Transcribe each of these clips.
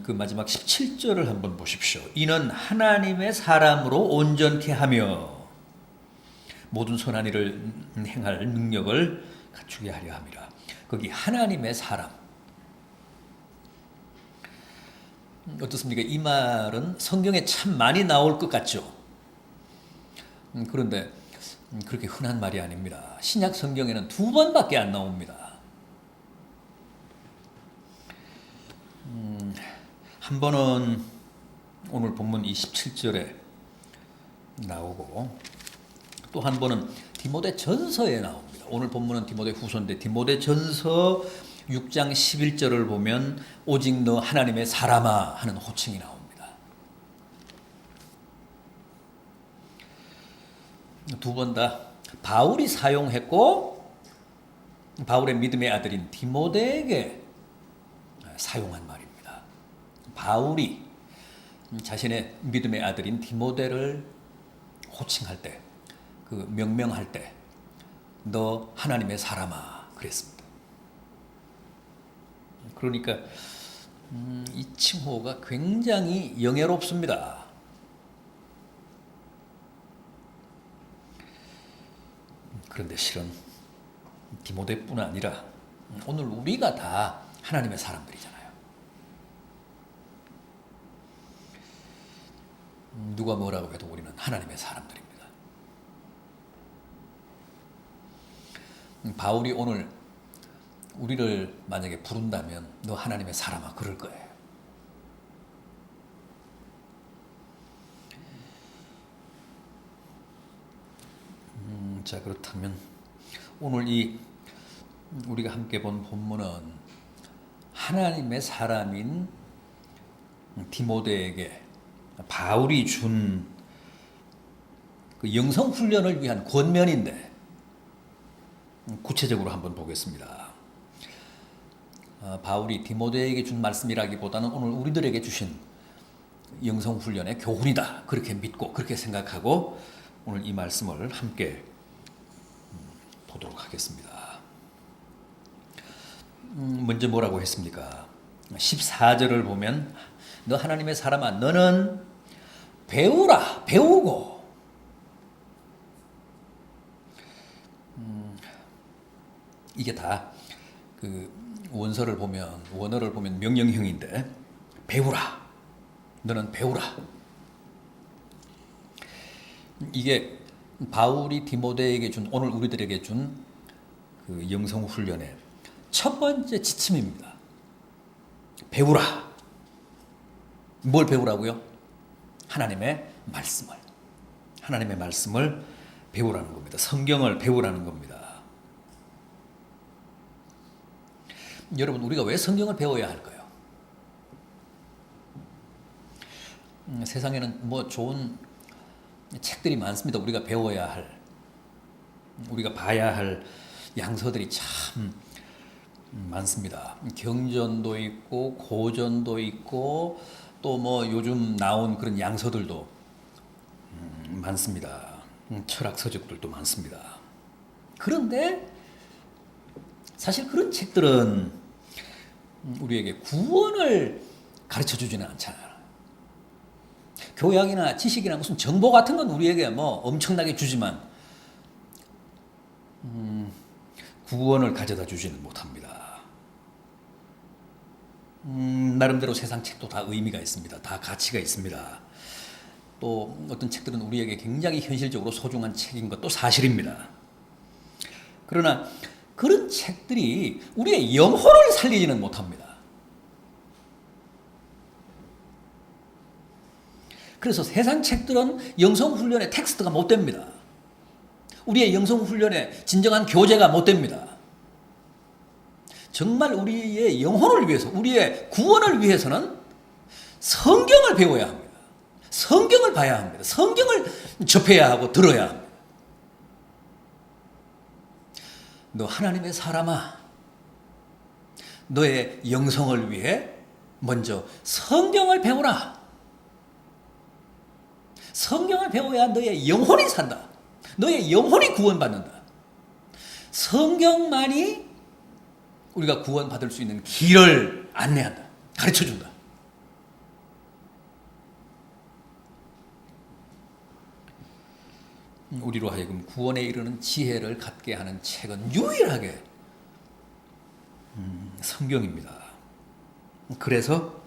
그 마지막 17절을 한번 보십시오. 이는 하나님의 사람으로 온전케 하며 모든 선한 일을 행할 능력을 갖추게 하려 함이라. 거기 하나님의 사람. 어떻습니까? 이 말은 성경에 참 많이 나올 것 같죠. 그런데 그렇게 흔한 말이 아닙니다. 신약 성경에는 2번밖에 안 나옵니다. 한 번은 오늘 본문 27절에 나오고 또 한 번은 디모데 전서에 나옵니다. 오늘 본문은 디모데 후서인데 디모데 전서 6장 11절을 보면 오직 너 하나님의 사람아 하는 호칭이 나옵니다. 2번 다 바울이 사용했고 바울의 믿음의 아들인 디모데에게 사용한 말입니다. 바울이 자신의 믿음의 아들인 디모데를 호칭할 때, 그 명명할 때, 너 하나님의 사람아 그랬습니다. 그러니까 이 칭호가 굉장히 영예롭습니다. 그런데 실은 디모데뿐 아니라 오늘 우리가 다 하나님의 사람들이잖아요. 누가 뭐라고 해도 우리는 하나님의 사람들입니다. 바울이 오늘 우리를 만약에 부른다면 너 하나님의 사람아 그럴 거예요. 자, 그렇다면 오늘 이 우리가 함께 본 본문은 하나님의 사람인 디모데에게 바울이 준 그 영성 훈련을 위한 권면인데 구체적으로 한번 보겠습니다. 바울이 디모데에게 준 말씀이라기보다는 오늘 우리들에게 주신 영성 훈련의 교훈이다. 그렇게 믿고 그렇게 생각하고 오늘 이 말씀을 함께 보도록 하겠습니다. 먼저 뭐라고 했습니까? 14절을 보면 너 하나님의 사람아 너는 배우라 배우고 이게 다 그 원어를 보면 명령형인데 배우라 너는 배우라 이게 바울이 디모데에게 준 오늘 우리들에게 준 그 영성 훈련의 첫 번째 지침입니다. 배우라. 뭘 배우라고요? 하나님의 말씀을 배우라는 겁니다. 성경을 배우라는 겁니다. 여러분 우리가 왜 성경을 배워야 할까요? 세상에는 뭐 좋은 책들이 많습니다. 우리가 배워야 할, 우리가 봐야 할 양서들이 참 많습니다. 경전도 있고 고전도 있고 또 뭐 요즘 나온 그런 양서들도 많습니다. 철학 서적들도 많습니다. 그런데 사실 그런 책들은 우리에게 구원을 가르쳐 주지는 않잖아요. 교양이나 지식이나 무슨 정보 같은 건 우리에게 뭐 엄청나게 주지만 구원을 가져다 주지는 못합니다. 나름대로 세상 책도 다 의미가 있습니다. 다 가치가 있습니다. 또 어떤 책들은 우리에게 굉장히 현실적으로 소중한 책인 것도 사실입니다. 그러나 그런 책들이 우리의 영혼을 살리지는 못합니다. 그래서 세상 책들은 영성훈련의 텍스트가 못 됩니다. 우리의 영성훈련의 진정한 교재가 못 됩니다. 정말 우리의 영혼을 위해서, 우리의 구원을 위해서는 성경을 배워야 합니다. 성경을 봐야 합니다. 성경을 접해야 하고 들어야 합니다. 너 하나님의 사람아, 너의 영성을 위해 먼저 성경을 배우라. 성경을 배워야 너의 영혼이 산다. 너의 영혼이 구원받는다. 성경만이 우리가 구원받을 수 있는 길을 안내한다. 가르쳐준다. 우리로 하여금 구원에 이르는 지혜를 갖게 하는 책은 유일하게 성경입니다. 그래서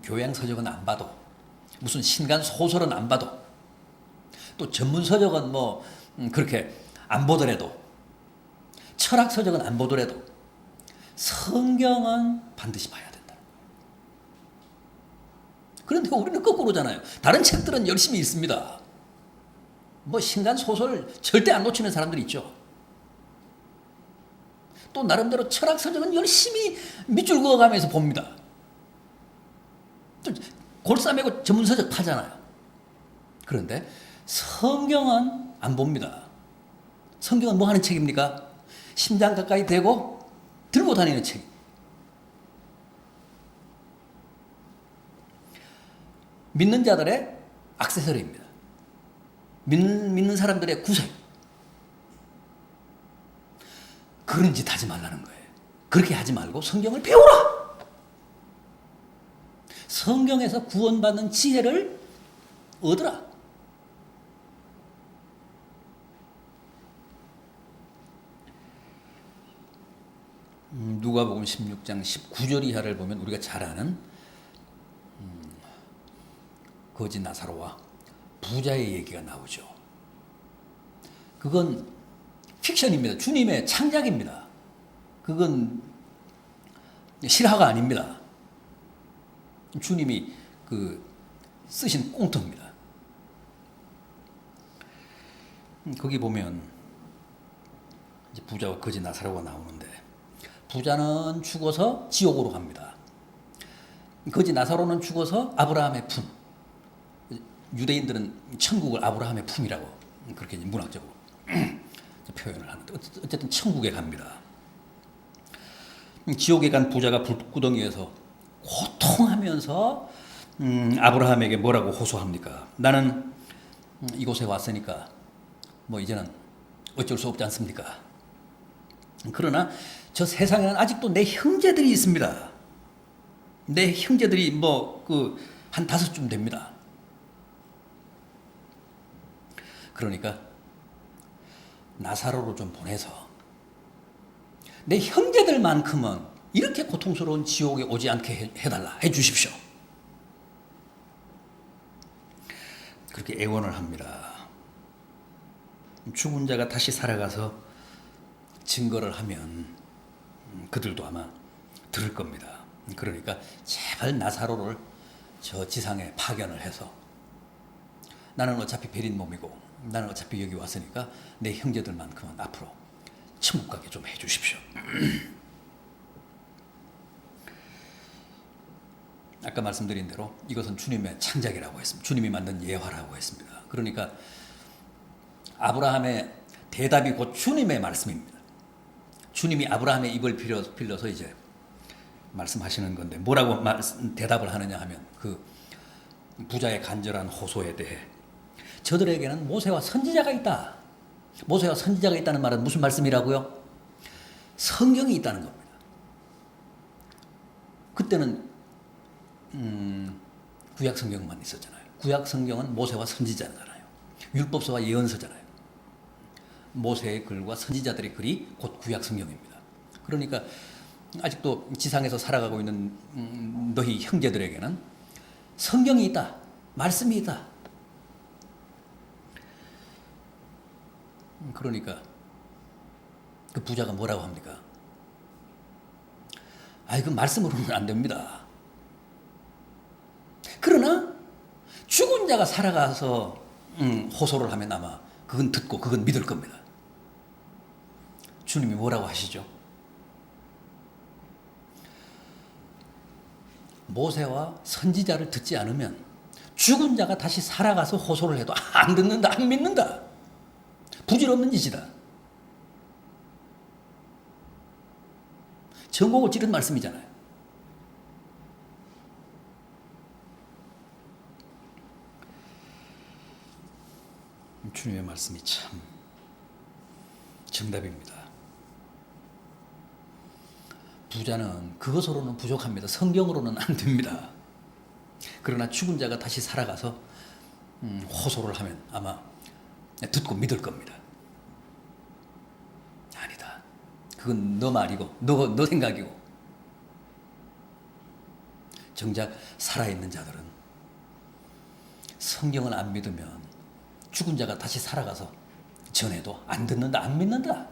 교양 서적은 안 봐도, 무슨 신간 소설은 안 봐도, 또 전문 서적은 뭐 그렇게 안 보더라도, 철학 서적은 안 보더라도 성경은 반드시 봐야 된다. 그런데 우리는 거꾸로잖아요. 다른 책들은 열심히 읽습니다. 뭐 신간 소설 절대 안 놓치는 사람들이 있죠. 또 나름대로 철학 서적은 열심히 밑줄 그어가면서 봅니다. 또 골싸매고 전문 서적 파잖아요. 그런데 성경은 안 봅니다. 성경은 뭐 하는 책입니까? 심장 가까이 대고 들고 다니는 책. 믿는 자들의 액세서리입니다. 믿는 사람들의 구세. 그런 짓 하지 말라는 거예요. 그렇게 하지 말고 성경을 배우라. 성경에서 구원받는 지혜를 얻으라. 누가복음 16장 19절 이하를 보면 우리가 잘 아는 거지 나사로와 부자의 얘기가 나오죠. 그건 픽션입니다. 주님의 창작입니다. 그건 실화가 아닙니다. 주님이 쓰신 꽁트입니다. 거기 보면 이제 부자와 거지 나사로가 나오는데, 부자는 죽어서 지옥으로 갑니다. 거지 나사로는 죽어서 아브라함의 품. 유대인들은 천국을 아브라함의 품이라고 그렇게 문학적으로 표현을 하는데, 어쨌든 천국에 갑니다. 지옥에 간 부자가 불구덩이에서 고통하면서 아브라함에게 뭐라고 호소합니까? 나는 이곳에 왔으니까 뭐 이제는 어쩔 수 없지 않습니까? 그러나 저 세상에는 아직도 내 형제들이 있습니다. 내 형제들이 한 5쯤 됩니다. 그러니까 나사로를 좀 보내서 내 형제들만큼은 이렇게 고통스러운 지옥에 오지 않게 해달라, 해주십시오. 그렇게 애원을 합니다. 죽은 자가 다시 살아가서 증거를 하면 그들도 아마 들을 겁니다. 그러니까 제발 나사로를 저 지상에 파견을 해서, 나는 어차피 베린 몸이고 나는 어차피 여기 왔으니까 내 형제들만큼은 앞으로 천국 가게 좀 해주십시오. 아까 말씀드린 대로 이것은 주님의 창작이라고 했습니다. 주님이 만든 예화라고 했습니다. 그러니까 아브라함의 대답이 곧 주님의 말씀입니다. 주님이 아브라함의 입을 빌려서 이제 말씀하시는 건데, 뭐라고 대답을 하느냐 하면, 그 부자의 간절한 호소에 대해 저들에게는 모세와 선지자가 있다. 모세와 선지자가 있다는 말은 무슨 말씀이라고요? 성경이 있다는 겁니다. 그때는 구약 성경만 있었잖아요. 구약 성경은 모세와 선지자잖아요. 율법서와 예언서잖아요. 모세의 글과 선지자들의 글이 곧 구약 성경입니다. 그러니까 아직도 지상에서 살아가고 있는 너희 형제들에게는 성경이 있다. 말씀이 있다. 그러니까 그 부자가 뭐라고 합니까? 그 말씀으로는 안 됩니다. 그러나 죽은 자가 살아가서 호소를 하면 아마 그건 듣고 그건 믿을 겁니다. 주님이 뭐라고 하시죠? 모세와 선지자를 듣지 않으면 죽은 자가 다시 살아가서 호소를 해도 안 듣는다, 안 믿는다. 부질없는 짓이다. 전곡을 찌른 말씀이잖아요. 주님의 말씀이 참 정답입니다. 부자는 그것으로는 부족합니다. 성경으로는 안 됩니다. 그러나 죽은 자가 다시 살아가서 호소를 하면 아마 듣고 믿을 겁니다. 아니다. 그건 너 말이고 너 생각이고. 정작 살아있는 자들은 성경을 안 믿으면 죽은 자가 다시 살아가서 전해도 안 듣는다, 안 믿는다.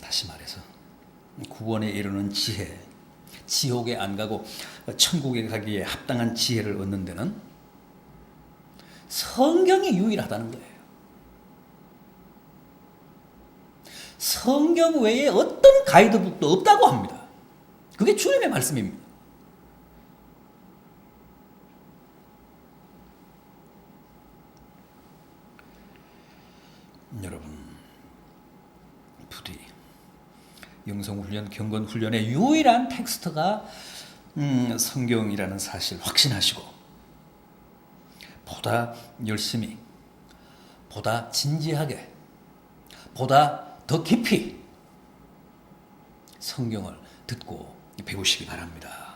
다시 말해서 구원에 이르는 지혜, 지옥에 안 가고 천국에 가기에 합당한 지혜를 얻는 데는 성경이 유일하다는 거예요. 성경 외에 어떤 가이드북도 없다고 합니다. 그게 주님의 말씀입니다. 여러분, 부디 영성훈련, 경건훈련의 유일한 텍스트가 성경이라는 사실 확신하시고 보다 열심히, 보다 진지하게, 보다 더 깊이 성경을 듣고 배우시기 바랍니다.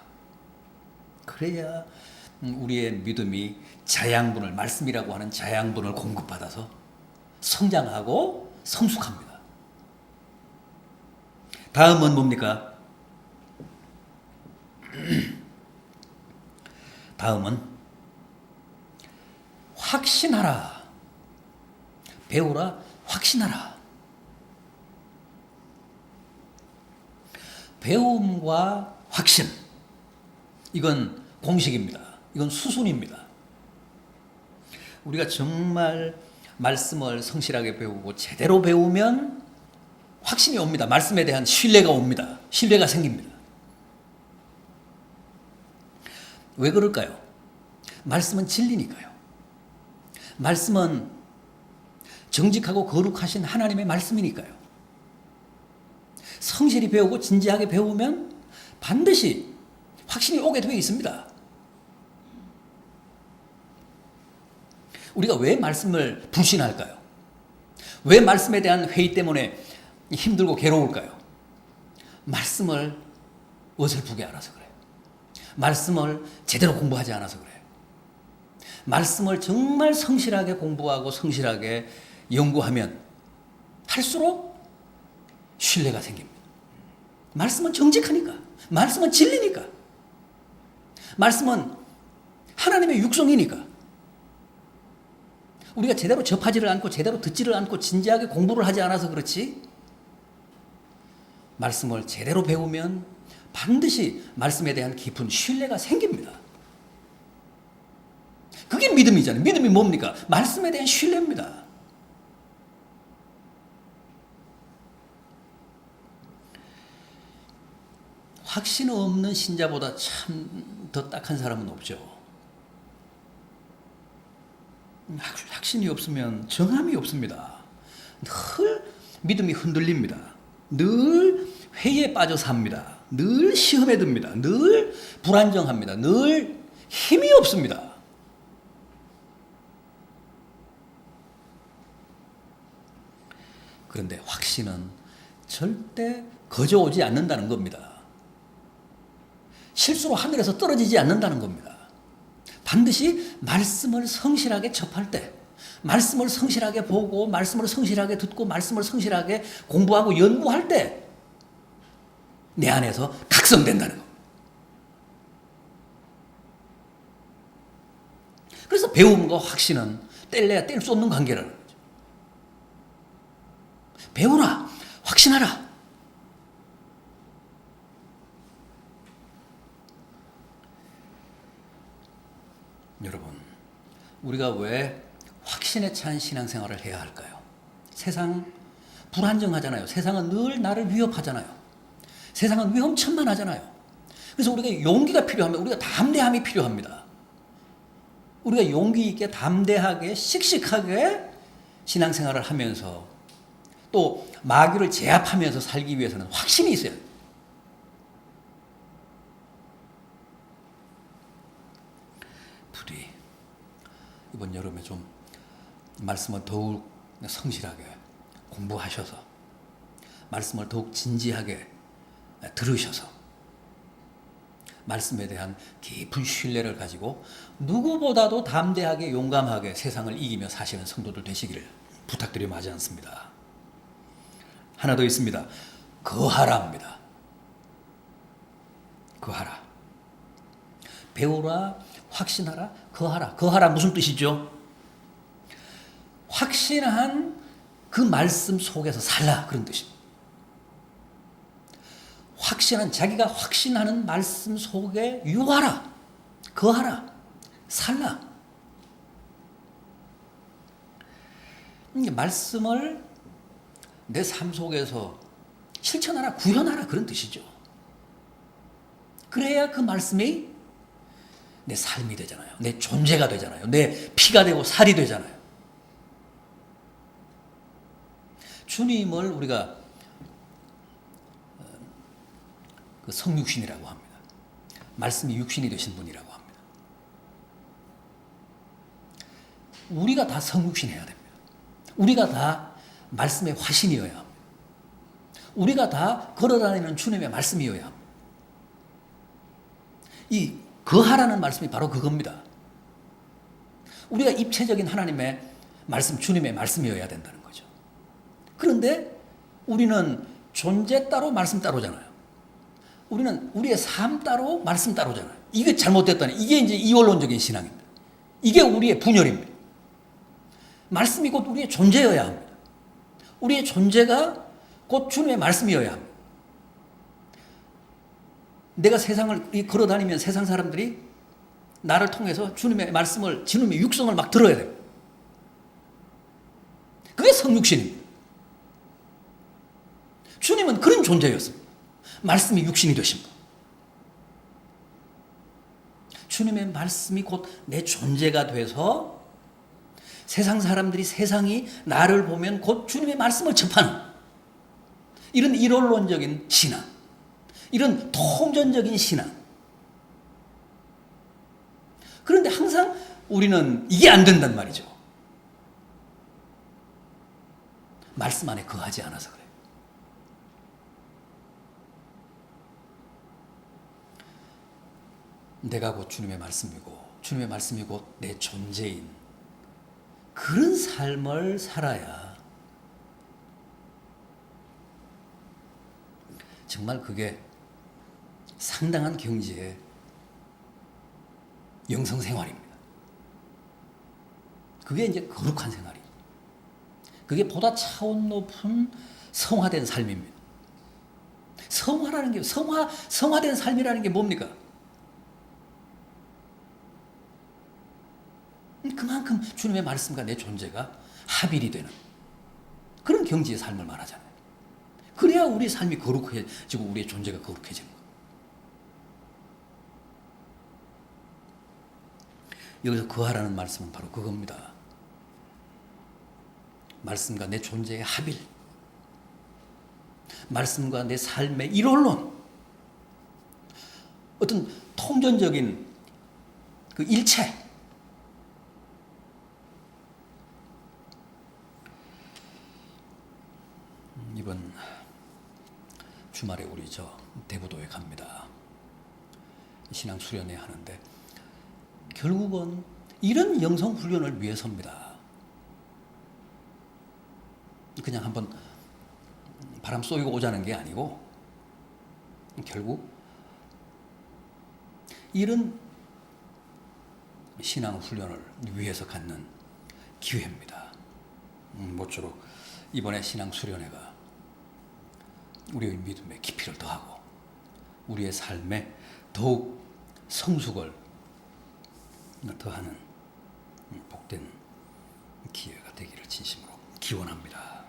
그래야 우리의 믿음이 자양분을, 말씀이라고 하는 자양분을 공급받아서 성장하고 성숙합니다. 다음은 뭡니까? 다음은 확신하라. 배우라, 확신하라. 배움과 확신, 이건 공식입니다. 이건 수순입니다. 우리가 정말 말씀을 성실하게 배우고 제대로 배우면 확신이 옵니다. 말씀에 대한 신뢰가 옵니다. 신뢰가 생깁니다. 왜 그럴까요? 말씀은 진리니까요. 말씀은 정직하고 거룩하신 하나님의 말씀이니까요. 성실히 배우고 진지하게 배우면 반드시 확신이 오게 되어 있습니다. 우리가 왜 말씀을 불신할까요? 왜 말씀에 대한 회의 때문에 힘들고 괴로울까요? 말씀을 어설프게 알아서 그래요. 말씀을 제대로 공부하지 않아서 그래요. 말씀을 정말 성실하게 공부하고 성실하게 연구하면 할수록 신뢰가 생깁니다. 말씀은 정직하니까. 말씀은 진리니까. 말씀은 하나님의 육성이니까. 우리가 제대로 접하지를 않고 제대로 듣지를 않고 진지하게 공부를 하지 않아서 그렇지, 말씀을 제대로 배우면 반드시 말씀에 대한 깊은 신뢰가 생깁니다. 그게 믿음이잖아요. 믿음이 뭡니까? 말씀에 대한 신뢰입니다. 확신 없는 신자보다 참 더 딱한 사람은 없죠. 확신이 없으면 정함이 없습니다. 늘 믿음이 흔들립니다. 늘 회의에 빠져 삽니다. 늘 시험에 듭니다. 늘 불안정합니다. 늘 힘이 없습니다. 그런데 확신은 절대 거저 오지 않는다는 겁니다. 실수로 하늘에서 떨어지지 않는다는 겁니다. 반드시 말씀을 성실하게 접할 때, 말씀을 성실하게 보고, 말씀을 성실하게 듣고, 말씀을 성실하게 공부하고 연구할 때 내 안에서 각성된다는 겁니다. 그래서 배움과 확신은 뗄래야 뗄 수 없는 관계라는 거죠. 배우라, 확신하라. 여러분, 우리가 왜 확신에 찬 신앙생활을 해야 할까요? 세상 불안정하잖아요. 세상은 늘 나를 위협하잖아요. 세상은 위험천만하잖아요. 그래서 우리가 용기가 필요합니다. 우리가 담대함이 필요합니다. 우리가 용기 있게 담대하게 씩씩하게 신앙생활을 하면서 또 마귀를 제압하면서 살기 위해서는 확신이 있어야 돼요. 부디 이번 여름에 좀 말씀을 더욱 성실하게 공부하셔서 말씀을 더욱 진지하게 들으셔서 말씀에 대한 깊은 신뢰를 가지고 누구보다도 담대하게 용감하게 세상을 이기며 사시는 성도들 되시기를 부탁드려 마지 않습니다. 하나 더 있습니다. 거하라입니다. 거하라. 배우라, 확신하라, 거하라. 거하라 무슨 뜻이죠? 확신한 그 말씀 속에서 살라 그런 뜻입니다. 확신한 자기가 확신하는 말씀 속에 유하라, 거하라, 살라. 말씀을 내 삶 속에서 실천하라, 구현하라 그런 뜻이죠. 그래야 그 말씀이 내 삶이 되잖아요. 내 존재가 되잖아요. 내 피가 되고 살이 되잖아요. 주님을 우리가 그 성육신이라고 합니다. 말씀이 육신이 되신 분이라고 합니다. 우리가 다 성육신해야 됩니다. 우리가 다 말씀의 화신이어야 합니다. 우리가 다 걸어다니는 주님의 말씀이어야 합니다. 이 거하라는 말씀이 바로 그겁니다. 우리가 입체적인 하나님의 말씀, 주님의 말씀이어야 된다는 거죠. 그런데 우리는 존재 따로 말씀 따로잖아요. 우리는 우리의 삶 따로 말씀 따로잖아요. 이게 잘못됐다니. 이게 이제 이원론적인 신앙입니다. 이게 우리의 분열입니다. 말씀이 곧 우리의 존재여야 합니다. 우리의 존재가 곧 주님의 말씀이어야 합니다. 내가 세상을 걸어다니면 세상 사람들이 나를 통해서 주님의 말씀을, 주님의 육성을 막 들어야 됩니다. 그게 성육신입니다. 주님은 그런 존재였습니다. 말씀이 육신이 되신 분. 주님의 말씀이 곧 내 존재가 돼서 세상 사람들이, 세상이 나를 보면 곧 주님의 말씀을 접하는 이런 일원론적인 신앙, 이런 통전적인 신앙. 그런데 항상 우리는 이게 안 된단 말이죠. 말씀 안에 거하지 않아서 그래요. 내가 곧 주님의 말씀이고 주님의 말씀이 곧 내 존재인 그런 삶을 살아야 정말 그게 상당한 경지의 영성생활입니다. 그게 이제 거룩한 생활이에요. 그게 보다 차원 높은 성화된 삶입니다. 성화라는 게, 성화된 삶이라는 게 뭡니까? 그만큼 주님의 말씀과 내 존재가 합일이 되는 그런 경지의 삶을 말하잖아요. 그래야 우리 삶이 거룩해지고 우리의 존재가 거룩해지는 거예요. 여기서 거하라는 말씀은 바로 그겁니다. 말씀과 내 존재의 합일, 말씀과 내 삶의 일원론, 어떤 통전적인 그 일체, 이번 주말에 우리 대부도에 갑니다. 신앙 수련회 하는데 결국은 이런 영성 훈련을 위해서입니다. 그냥 한번 바람 쏘이고 오자는 게 아니고 결국 이런 신앙 훈련을 위해서 갖는 기회입니다. 모쪼록 이번에 신앙 수련회가 우리의 믿음의 깊이를 더하고 우리의 삶에 더욱 성숙을 더하는 복된 기회가 되기를 진심으로 기원합니다.